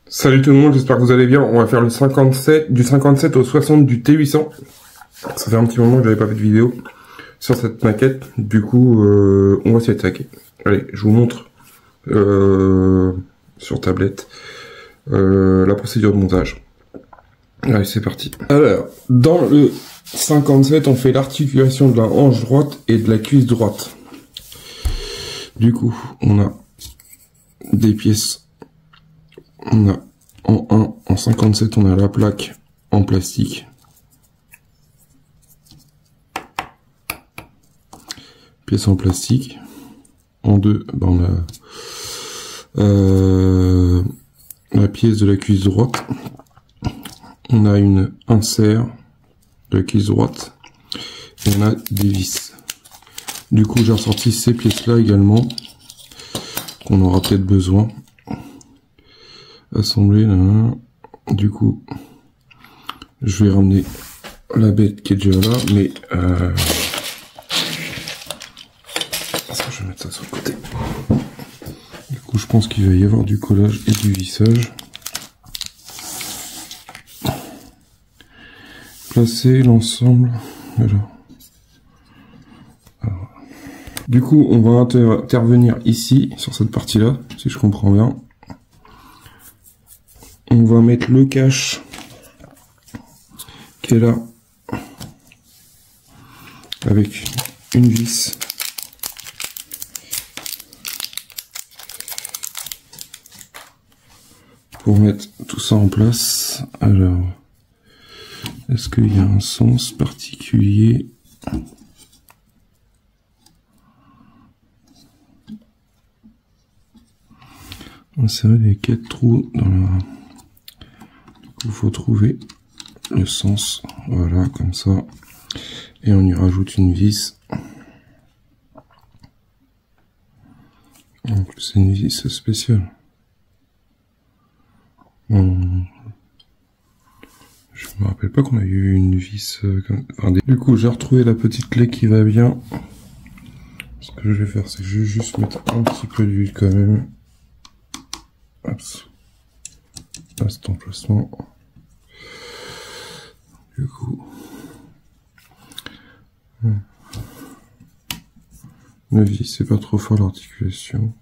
Salut tout le monde, j'espère que vous allez bien. On va faire le 57, du 57 au 60 du T800. Ça fait un petit moment que j'avais pas fait de vidéo sur cette maquette. Du coup, on va s'y attaquer. Allez, je vous montre sur tablette la procédure de montage. Allez, c'est parti. Alors, dans le 57, on fait l'articulation de la hanche droite et de la cuisse droite. Du coup, on a des pièces. On a en 57, on a la plaque en plastique. Pièce en plastique. En 2, ben on a la pièce de la cuisse droite. On a une insert de la cuisse droite. Et on a des vis. Du coup, j'ai ressorti ces pièces-là également, qu'on aura peut-être besoin. Assembler, là. Du coup, je vais ramener la bête qui est déjà là, mais je vais mettre ça sur le côté. Du coup, je pense qu'il va y avoir du collage et du vissage. Placer l'ensemble. Voilà. Alors. Du coup, on va intervenir ici, sur cette partie-là, si je comprends bien. On va mettre le cache qui est là avec une vis. Pour mettre tout ça en place. Alors, est-ce qu'il y a un sens particulier? Insérer les 4 trous dans la... Il faut trouver le sens, voilà, comme ça, et on y rajoute une vis. Donc c'est une vis spéciale. Je me rappelle pas qu'on a eu une vis comme... Enfin, du coup, j'ai retrouvé la petite clé qui va bien. Ce que je vais faire, c'est que je vais juste mettre un petit peu d'huile quand même. Hop. À cet emplacement. Du coup, le vis, c'est pas trop fort l'articulation.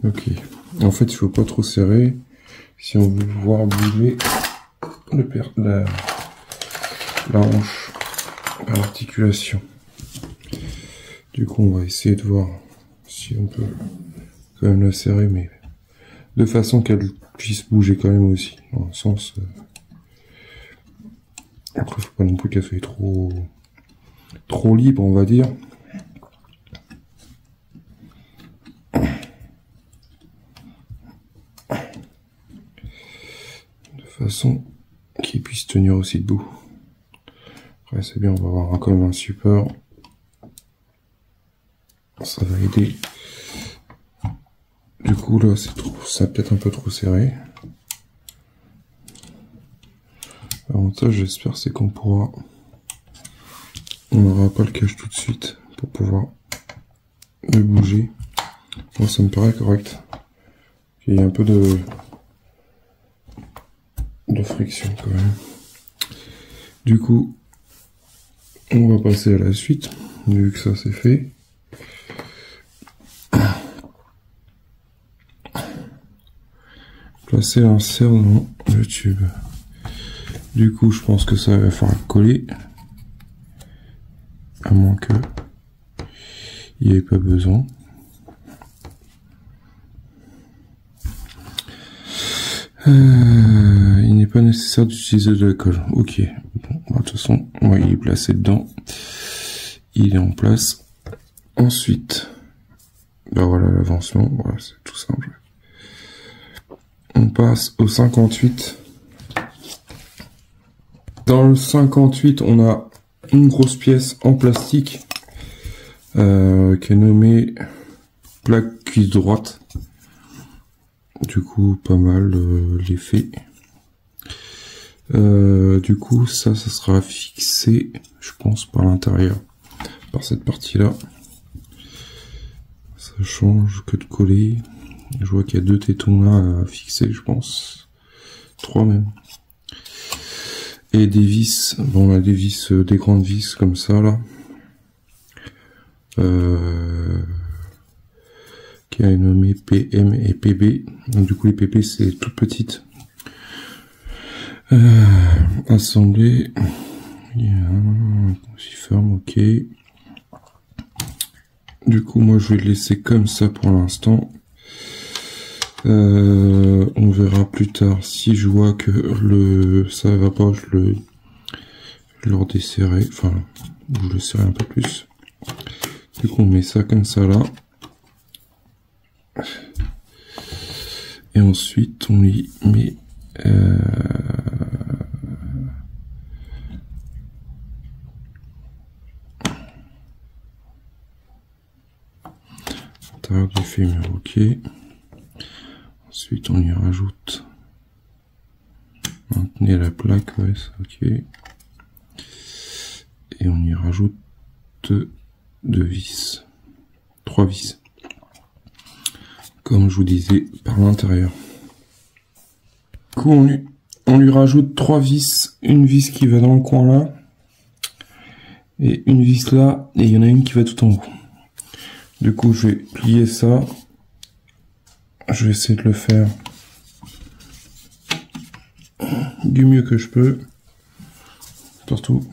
Ok. En fait, il faut pas trop serrer si on veut voir bouger la hanche par l'articulation. Du coup, on va essayer de voir si on peut quand même la serrer, mais de façon qu'elle puisse bouger quand même aussi, dans le sens... Après, faut pas non plus qu'elle soit trop libre, on va dire. De façon qu'il puisse tenir aussi debout. Après, c'est bien, on va avoir quand même un support. Ça va aider. Du coup, là, ça peut-être un peu trop serré. L'avantage, j'espère, c'est qu'on n'aura pas le cache tout de suite pour pouvoir le bouger. Bon, ça me paraît correct. Il y a un peu de friction quand même. Du coup, on va passer à la suite, vu que ça c'est fait. Placer l'insert dans le tube. Du coup, je pense que ça va falloir coller, à moins que il n'y ait pas besoin. Il n'est pas nécessaire d'utiliser de la colle. Ok. Bon, de toute façon, il est placé dedans. Il est en place. Ensuite, ben voilà l'avancement. Voilà, c'est tout simple. On passe au 58. Dans le 58, on a une grosse pièce en plastique qui est nommée plaque cuisse droite. Du coup, pas mal l'effet. Du coup, ça sera fixé, je pense, par l'intérieur, par cette partie-là. Ça change que de coller. Je vois qu'il y a 2 tétons là à fixer, je pense. 3 même. Et des vis. Bon, on a des vis, des grandes vis comme ça là. Qui est nommé PM et PB. Donc du coup les PP c'est toutes petites. Assemblée. Aussi ferme, ok. Du coup moi je vais le laisser comme ça pour l'instant. On verra plus tard si je vois que ça va pas, je le redesserrer, enfin je le serrer un peu plus. Du coup on met ça comme ça là. Et ensuite on y met l'intérieur du fémur, ok. Ensuite on y rajoute, maintenez la plaque, ouais, c'est ok. Et on y rajoute 2 vis, 3 vis, comme je vous disais, par l'intérieur. Du coup on lui rajoute 3 vis, une vis qui va dans le coin là, et une vis là, et il y en a une qui va tout en haut. Du coup je vais plier ça, je vais essayer de le faire du mieux que je peux, surtout.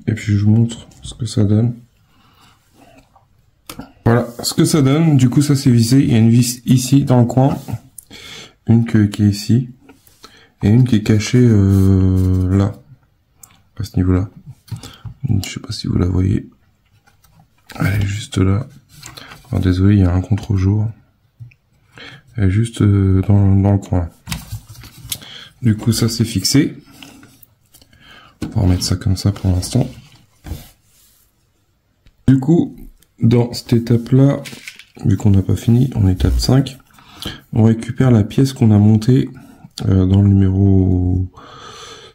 Et puis je vous montre ce que ça donne. Voilà ce que ça donne. Du coup ça c'est vissé. Il y a une vis ici dans le coin, une qui est ici, et une qui est cachée là, à ce niveau là. Je sais pas si vous la voyez. Elle est juste là. Alors, désolé, il y a un contre-jour. Elle est juste dans le coin. Du coup ça c'est fixé. On va remettre ça comme ça pour l'instant. Du coup, dans cette étape-là, vu qu'on n'a pas fini, en étape 5, on récupère la pièce qu'on a montée dans le numéro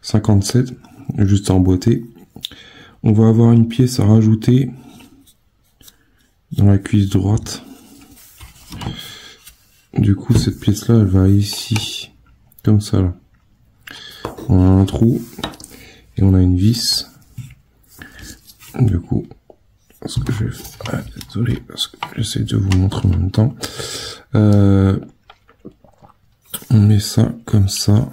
57, juste emboîtée. On va avoir une pièce à rajouter dans la cuisse droite. Du coup, cette pièce-là, elle va ici, comme ça, là. On a un trou. Et on a une vis. Du coup, ce que je vais faire, désolé, parce que j'essaie de vous montrer en même temps. On met ça comme ça.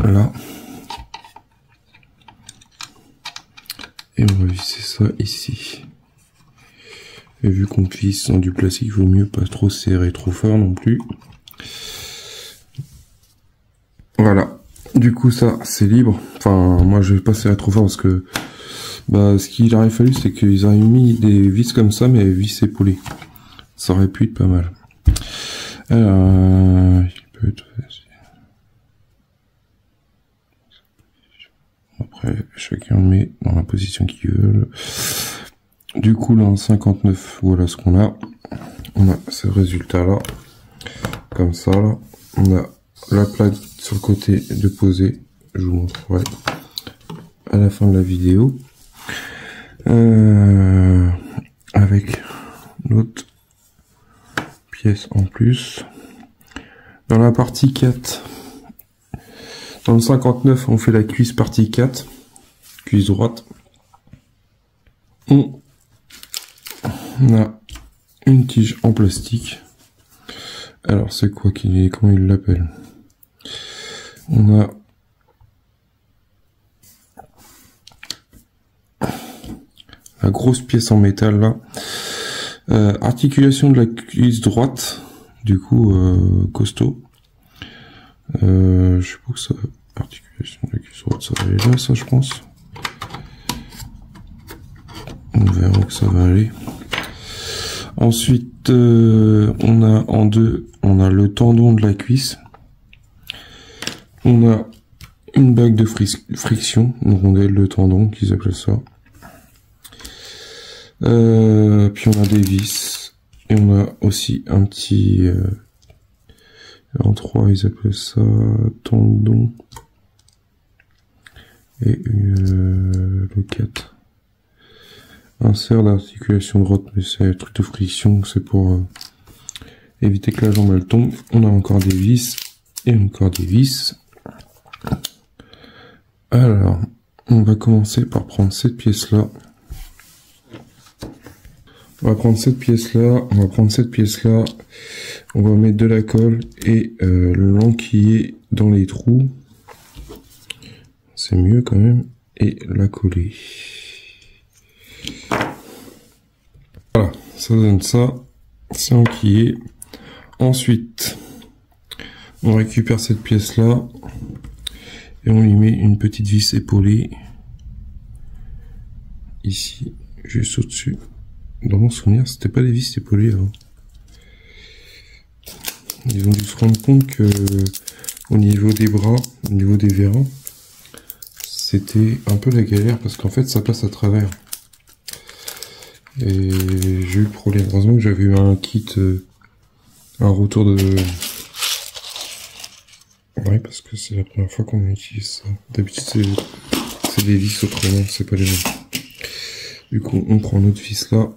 Là. Et on va visser ça ici. Et vu qu'on visse dans du plastique, il vaut mieux pas trop serrer trop fort non plus. Voilà. Du coup ça c'est libre, enfin moi je vais pas serrer trop fort parce que ce qu'il aurait fallu c'est qu'ils auraient mis des vis comme ça mais vis épaulées, ça aurait pu être pas mal. Il peut être... Après chacun met dans la position qu'il veut. Du coup là en 59 voilà ce qu'on a. On a ce résultat là, comme ça là. On a la plaque sur le côté de poser, je vous montrerai à la fin de la vidéo, avec l'autre pièce en plus. Dans la partie 4, dans le 59 on fait la cuisse partie 4, cuisse droite. On a une tige en plastique. Alors c'est quoi qu'il est, comment il l'appelle? On a la grosse pièce en métal là. Articulation de la cuisse droite, du coup costaud. Je sais pas que ça. Articulation de la cuisse droite, ça va aller là, ça je pense. On verra où ça va aller. Ensuite, on a en deux, on a le tendon de la cuisse. On a une bague de friction, une rondelle de tendon qu'ils appellent ça. Puis on a des vis. Et on a aussi un petit... en 3, ils appellent ça tendon. Et le 4. insert d'articulation droite, mais c'est un truc de friction, c'est pour éviter que la jambe elle tombe. On a encore des vis et encore des vis. Alors, on va commencer par prendre cette pièce-là. On va prendre cette pièce-là, on va mettre de la colle et l'enquiller dans les trous. C'est mieux quand même. Et la coller. Voilà, ça donne ça. C'est enquillé. Ensuite, on récupère cette pièce-là et on lui met une petite vis épaulée. Ici, juste au-dessus. Dans mon souvenir, c'était pas des vis épaulées avant. Ils ont dû se rendre compte que au niveau des bras, au niveau des vérins, c'était un peu la galère parce qu'en fait ça passe à travers. Et j'ai eu le problème. Heureusement que j'avais eu un kit, un retour de... Ouais, parce que c'est la première fois qu'on utilise ça. D'habitude c'est des vis autrement, c'est pas les mêmes. Du coup, on prend notre vis là.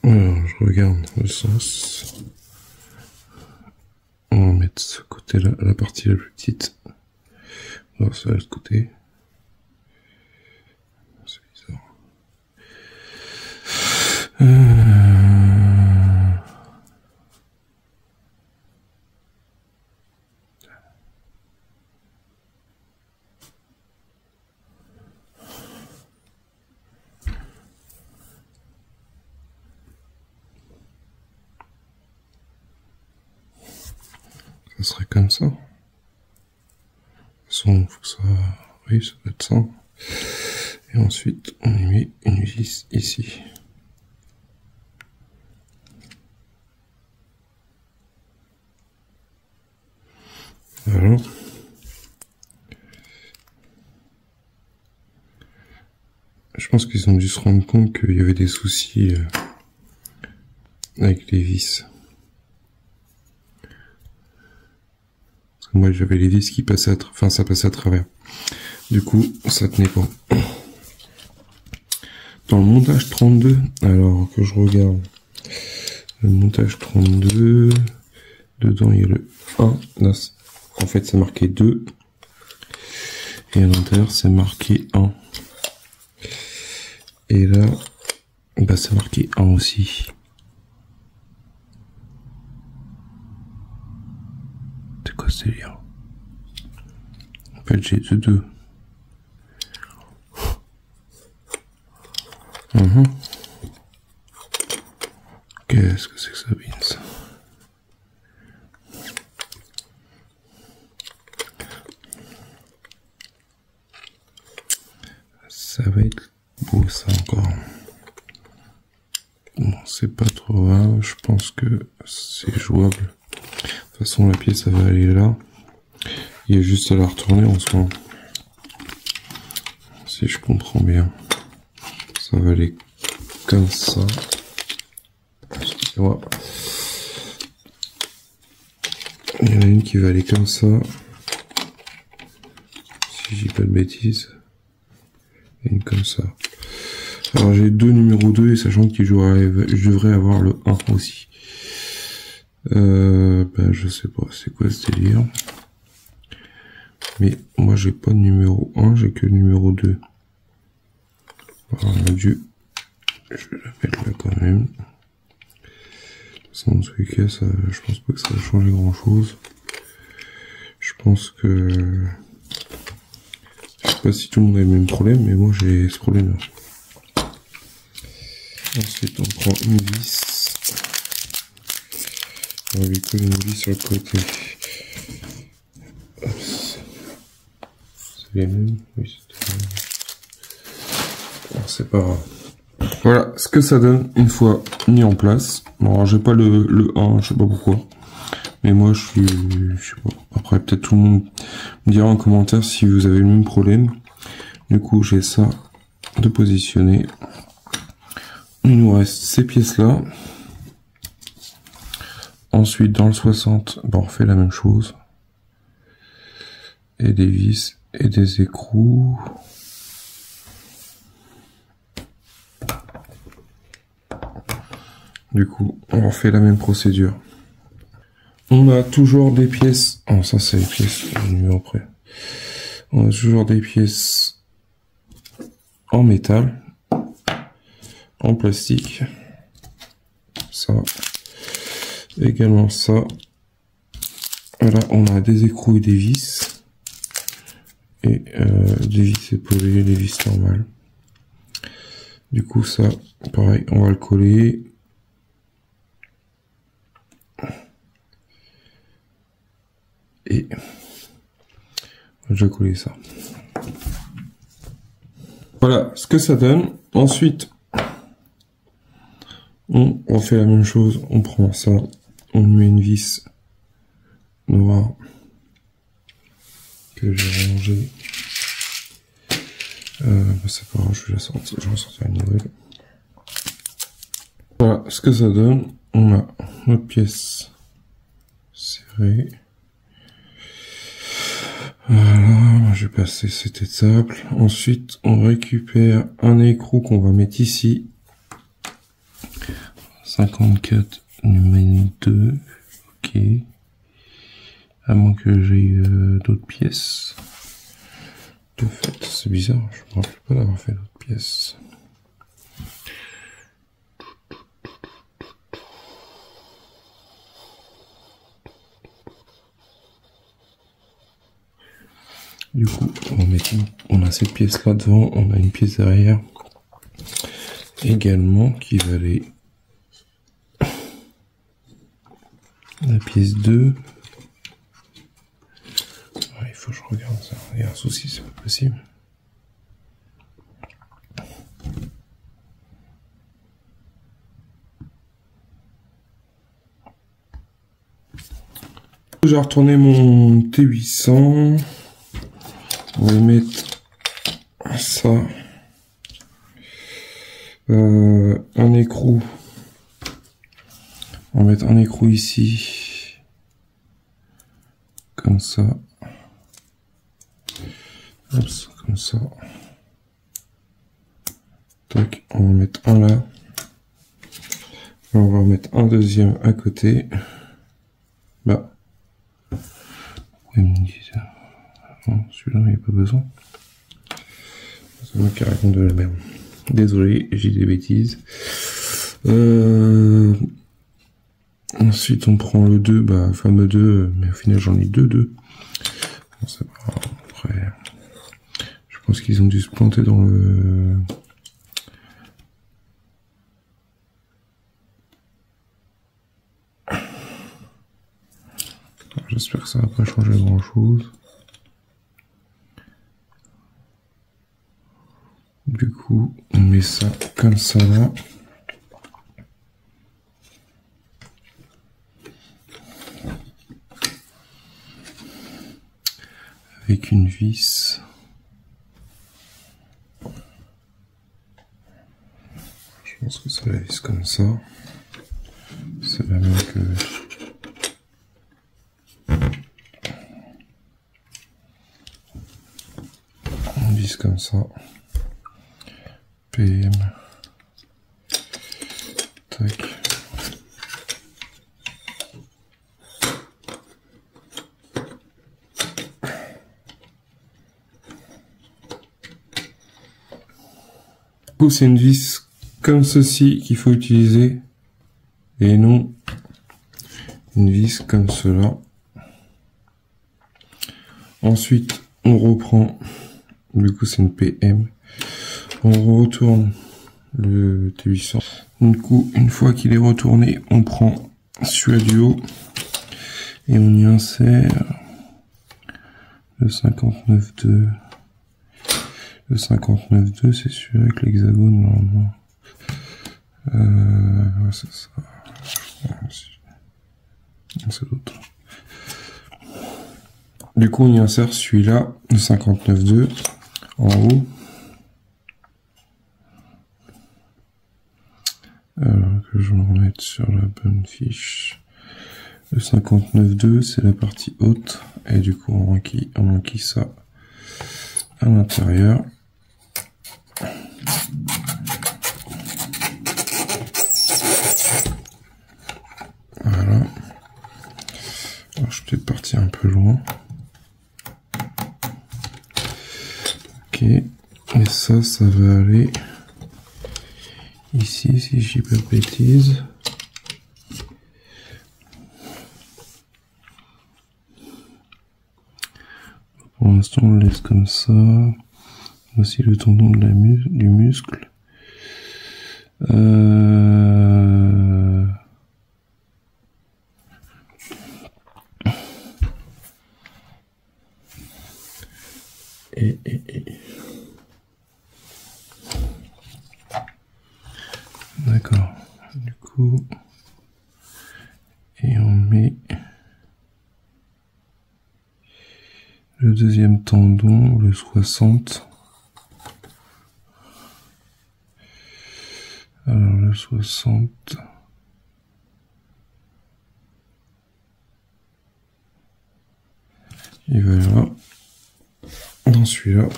Alors, je regarde le sens. On va mettre ce côté-là, la partie la plus petite. Alors, c'est à l'autre côté. C'est bizarre. Ça serait comme ça. De toute façon, faut que ça... Oui, ça doit être ça. Et ensuite, on y met une vis ici. Voilà. Je pense qu'ils ont dû se rendre compte qu'il y avait des soucis avec les vis. Parce que moi j'avais les vis qui passaient enfin ça passait à travers. Du coup, ça tenait pas. Dans le montage 32, alors que je regarde le montage 32, dedans il y a le 1, là, en fait c'est marqué 2, et à l'intérieur c'est marqué 1. Et là, bah c'est marqué 1 aussi. C'est quoi ce délire? En fait j'ai 2. Qu'est-ce que c'est que ça, Vince? Ça va être beau ça encore. Bon, c'est pas trop grave, je pense que c'est jouable. De toute façon la pièce elle va aller là. Il y a juste à la retourner en ce moment. Si je comprends bien. Ça va aller comme ça. Excusez-moi. Il y en a une qui va aller comme ça. Si j'ai pas de bêtises. Et une comme ça. Alors j'ai deux numéro 2 et sachant que je devrais avoir le 1 aussi. Ben je sais pas c'est quoi ce délire. Mais moi j'ai pas de numéro 1, j'ai que le numéro 2. Alors on a dû... Je vais la mettre là quand même. Sans ce cas, ça, je pense pas que ça va changer grand chose. Je pense que... Je sais pas si tout le monde a le même problème, mais moi j'ai ce problème là. Ensuite on prend une vis. On va lui coller une vis sur le côté. C'est les mêmes? Oui, c'est les mêmes. Alors c'est pas grave. Voilà ce que ça donne une fois mis en place. Bon, alors j'ai pas le 1, je sais pas pourquoi. Mais moi je sais pas. Après peut-être tout le monde me dira en commentaire si vous avez le même problème. Du coup j'ai ça de positionner. Il nous reste ces pièces là. Ensuite dans le 60, ben, on refait la même chose. Et des vis et des écrous. Du coup, on refait la même procédure. On a toujours des pièces... Oh, ça c'est les pièces du numéro près. On a toujours des pièces en métal, en plastique. Ça. Également ça. Là, on a des écrous et des vis. Et des vis épaulées, des vis normales. Du coup, ça, pareil, on va le coller. Et on va déjà coller ça. Voilà ce que ça donne. Ensuite, on refait la même chose. On prend ça, on met une vis noire que j'ai rangée. C'est pas grave, je vais la sortir. Je vais en sortir une nouvelle. Voilà ce que ça donne. On a notre pièce serrée. Voilà, je vais passer cette étape. Ensuite, on récupère un écrou qu'on va mettre ici. 54 numéro 2. Ok. À moins que j'ai d'autres pièces. De fait, c'est bizarre, je me rappelle pas d'avoir fait d'autres pièces. Du coup, on a cette pièce là devant, on a une pièce derrière également qui va aller la pièce 2. Ouais, il faut que je regarde ça. Il y a un souci, c'est pas possible. J'ai retourné mon T800. On va mettre ça. Un écrou. On va mettre un écrou ici. Comme ça. Hop, comme ça. Tac, on va mettre un là. Et on va en mettre un deuxième à côté. Bah. Oui, mon Dieu. Non, celui-là, il n'y a pas besoin. C'est moi qui raconte de la merde. Désolé, j'ai des bêtises. Ensuite, on prend le 2, bah, le fameux 2, mais au final, j'en ai deux. Bon, c'est pas grave. Après, je pense qu'ils ont dû se planter dans le... J'espère que ça va pas changer grand-chose. Du coup, on met ça comme ça là. Avec une vis. Je pense que c'est la vis comme ça. C'est la même que... Une vis comme ça. PM. Tac. Du coup, c'est une vis comme ceci qu'il faut utiliser et non une vis comme cela. Ensuite, on reprend, du coup c'est une PM, on retourne le T800. Du coup, une fois qu'il est retourné, on prend celui du haut et on y insère le 59.2. Le 59.2, c'est celui avec l'hexagone normalement. Ouais, c'est ça. C'est l'autre. Du coup, on y insère celui-là, le 59.2, en haut. Alors que je me remette sur la bonne fiche. Le 59.2, c'est la partie haute. Et du coup, on enquille ça à l'intérieur. Ok. Et ça va aller ici, si je dis pas de bêtises. Pour l'instant, on le laisse comme ça. Voici le tendon de du muscle. D'accord. Du coup, et on met le deuxième tendon, le 60. Alors le 60. Il va là. Dans celui-là.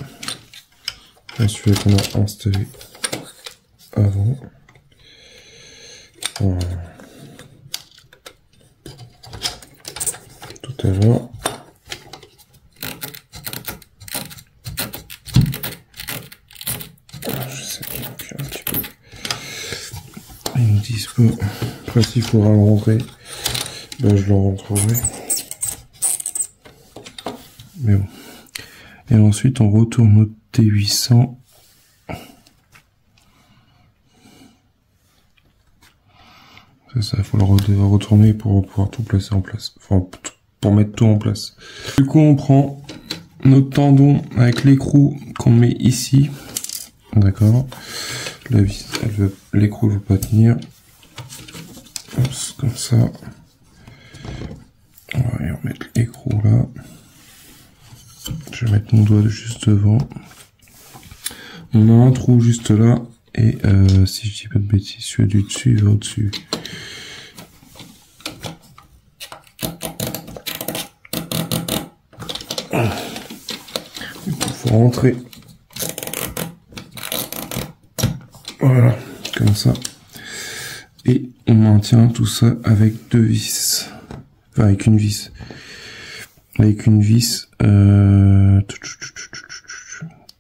Celui-là qu'on a installé avant. Voilà. Tout à l'heure. J'essaie de manquer un petit peu. Ils nous disent pas. Après, s'il faudra le rentrer, ben, je le rentrerai. Mais bon. Et ensuite, on retourne au T800. C'est ça, il faut le retourner pour pouvoir tout placer en place. Enfin, pour mettre tout en place. Du coup, on prend notre tendon avec l'écrou qu'on met ici. D'accord. La vis, l'écrou ne veut pas tenir. Hop, comme ça. On va aller remettre l'écrou là. Je vais mettre mon doigt juste devant. On a un trou juste là. Et si je dis pas de bêtises, celui du dessus, il va au-dessus. Il faut rentrer. Voilà, comme ça. Et on maintient tout ça avec deux vis. Enfin, avec une vis. Avec une vis.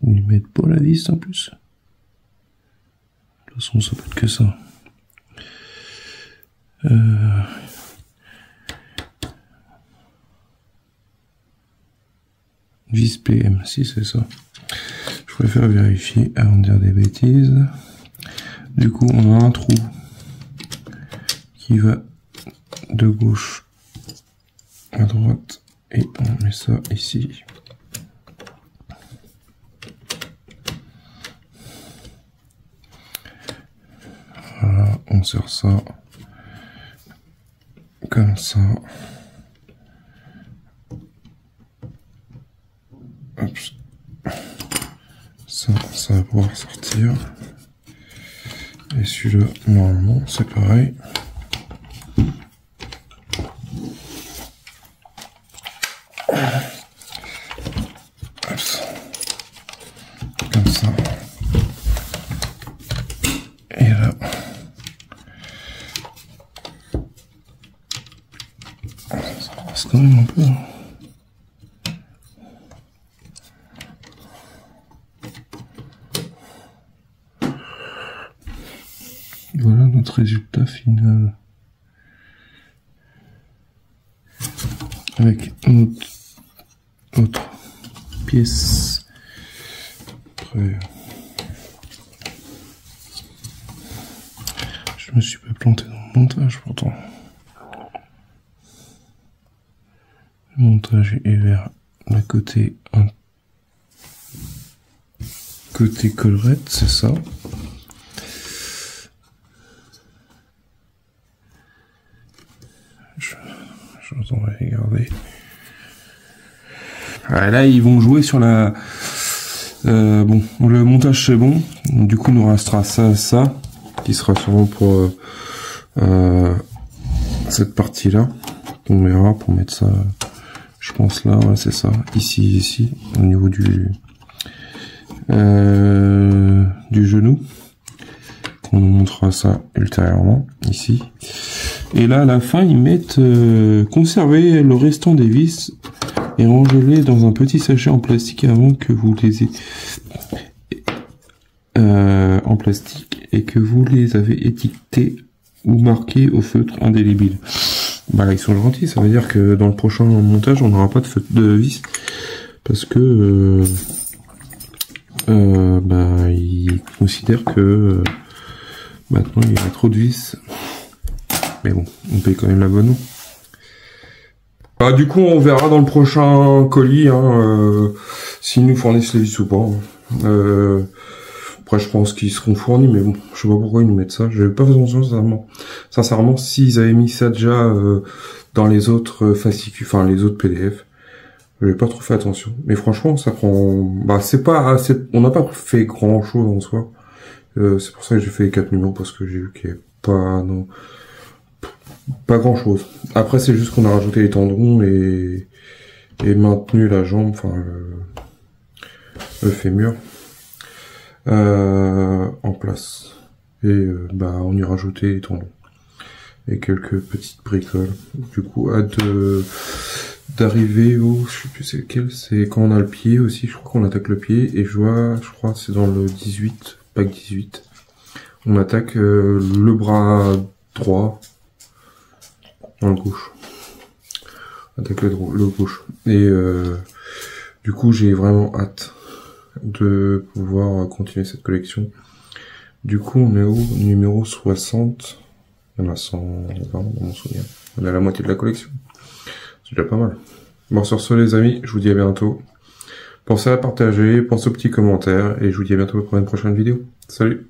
Ils mettent pas la vis en plus. De toute façon, ça peut être que ça. Vis PM, si c'est ça. Je préfère vérifier avant de dire des bêtises. Du coup, on a un trou qui va de gauche à droite et on met ça ici. Voilà, on serre ça comme ça. Hop. Ça va pouvoir sortir. Et celui-là, normalement, c'est pareil. Hop. Comme ça. Et là. Ça passe quand même un peu. Voilà notre résultat final. Avec notre autre pièce. Après, je me suis pas planté dans le montage pourtant. Le montage est vers le côté côté collerette, c'est ça. On va regarder. Ah, là, ils vont jouer sur la... bon, le montage c'est bon. Du coup, il nous restera ça, qui sera sûrement pour cette partie-là. On verra pour mettre ça, je pense là, ouais, c'est ça. Ici, au niveau du genou. On nous montrera ça ultérieurement, ici. Et là, à la fin, ils mettent conserver le restant des vis et rangez-les dans un petit sachet en plastique avant que vous les en plastique et que vous les avez étiquetés ou marqués au feutre indélébile. Bah là, ils sont gentils, ça veut dire que dans le prochain montage, on n'aura pas de vis parce que bah, ils considèrent que maintenant il y a trop de vis. Mais bon, on paye quand même l'abonnement. Bah, du coup, on verra dans le prochain colis s'ils nous fournissent les vis ou pas. Après, je pense qu'ils seront fournis, mais bon, je sais pas pourquoi ils nous mettent ça. Je vais pas fait attention, sincèrement, s'ils avaient mis ça déjà dans les autres fascicules, enfin les autres PDF, je n'ai pas trop fait attention. Mais franchement, ça prend... Bah, c'est pas assez... On n'a pas fait grand-chose en soi. C'est pour ça que j'ai fait les 4 numéros, parce que j'ai vu qu'il n'y avait pas... Non, pas grand-chose. Après, c'est juste qu'on a rajouté les tendons et maintenu la jambe, enfin le fémur en place. Et bah, on y a rajouté les tendons et quelques petites bricoles. Du coup, hâte d'arriver au... Je sais plus c'est lequel, c'est quand on a le pied aussi, je crois qu'on attaque le pied, et je crois c'est dans le 18, pack 18. On attaque le bras droit, dans le gauche. Attaque le gauche. Et du coup, j'ai vraiment hâte de pouvoir continuer cette collection. Du coup, on est au numéro 60. Il y en a 120 dans mon souvenir. On est à la moitié de la collection. C'est déjà pas mal. Bon, sur ce, les amis, je vous dis à bientôt. Pensez à partager, pensez aux petits commentaires, et je vous dis à bientôt pour une prochaine vidéo. Salut!